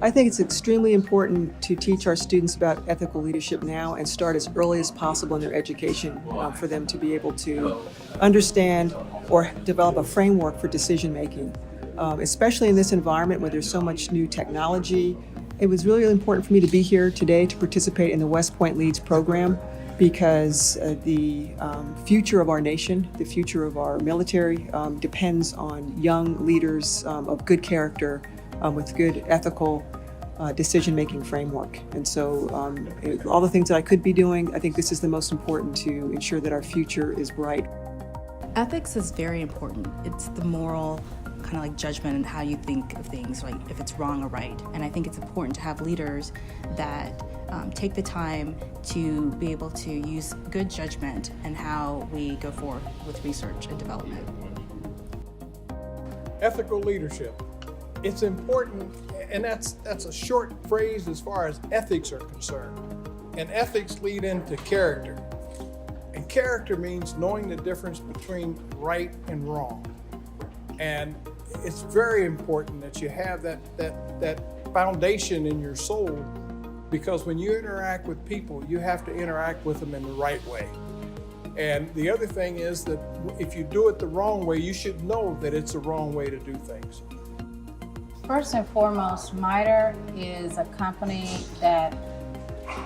I think it's extremely important to teach our students about ethical leadership now and start as early as possible in their education for them to be able to understand or develop a framework for decision making. Especially in this environment where there's so much new technology. It was really important for me to be here today to participate in the West Point Leads program because the future of our nation, the future of our military depends on young leaders of good character with good ethical decision-making framework. And so all the things that I could be doing, I think this is the most important to ensure that our future is bright. Ethics is very important. It's the moral kind of like judgment and how you think of things, like if it's wrong or right. And I think it's important to have leaders that take the time to be able to use good judgment and how we go forward with research and development. Ethical leadership. It's important, and that's a short phrase as far as ethics are concerned. And ethics lead into character. And character means knowing the difference between right and wrong. And it's very important that you have that foundation in your soul, because when you interact with people, you have to interact with them in the right way. And the other thing is that if you do it the wrong way, you should know that it's the wrong way to do things. First and foremost, MITRE is a company that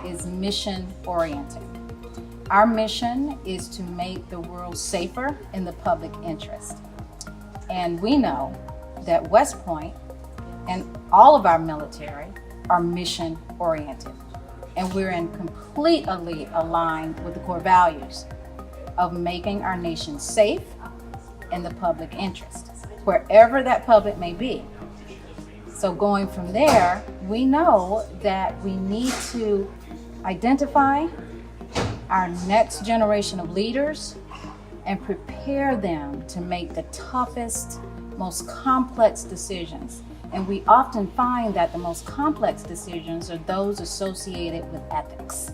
is mission-oriented. Our mission is to make the world safer in the public interest. And we know that West Point and all of our military are mission-oriented. And we're completely aligned with the core values of making our nation safe in the public interest, wherever that public may be. So going from there, we know that we need to identify our next generation of leaders and prepare them to make the toughest, most complex decisions. And we often find that the most complex decisions are those associated with ethics.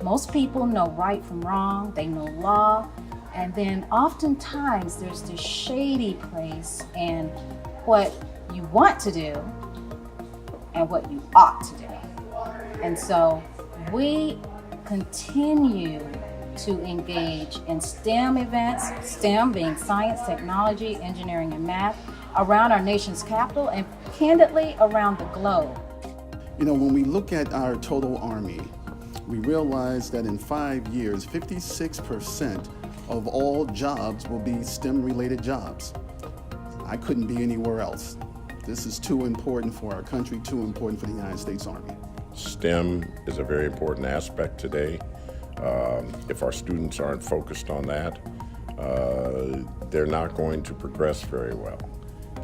Most people know right from wrong, they know law, and then oftentimes there's this shady place in what you want to do and what you ought to do. And so we continue to engage in STEM events, STEM being science, technology, engineering, and math, around our nation's capital and candidly around the globe. You know, when we look at our total Army, we realize that in 5 years, 56% of all jobs will be STEM-related jobs. I couldn't be anywhere else. This is too important for our country, too important for the United States Army. STEM is a very important aspect today. If our students aren't focused on that, they're not going to progress very well.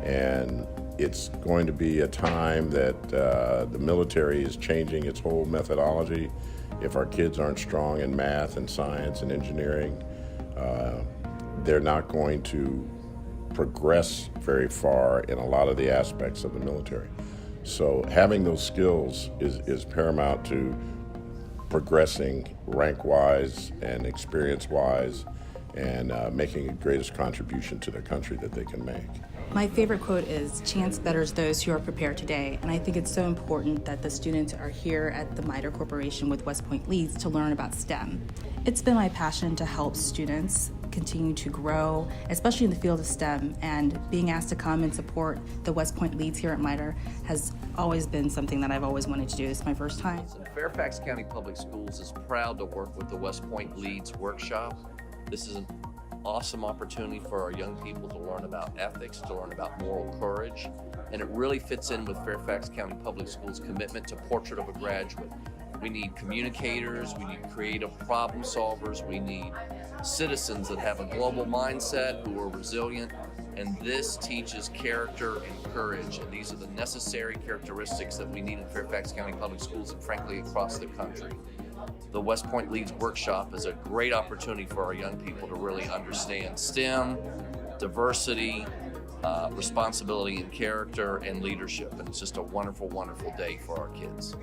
And it's going to be a time that the military is changing its whole methodology. If our kids aren't strong in math and science and engineering, they're not going to progress very far in a lot of the aspects of the military. So having those skills is paramount to progressing rank-wise and experience-wise and making the greatest contribution to their country that they can make. My favorite quote is, "Chance betters those who are prepared today." And I think it's so important that the students are here at the MITRE Corporation with West Point Leads to learn about STEM. It's been my passion to help students continue to grow, especially in the field of STEM, and being asked to come and support the West Point Leads here at MITRE has always been something that I've always wanted to do. It's my first time. Fairfax County Public Schools is proud to work with the West Point Leads workshop. This is an awesome opportunity for our young people to learn about ethics, to learn about moral courage, and it really fits in with Fairfax County Public Schools' commitment to Portrait of a Graduate. We need communicators, we need creative problem solvers, we need citizens that have a global mindset, who are resilient, and this teaches character and courage, and these are the necessary characteristics that we need in Fairfax County Public Schools and frankly across the country. The West Point Leads Workshop is a great opportunity for our young people to really understand STEM, diversity, responsibility and character, and leadership, and it's just a wonderful, wonderful day for our kids.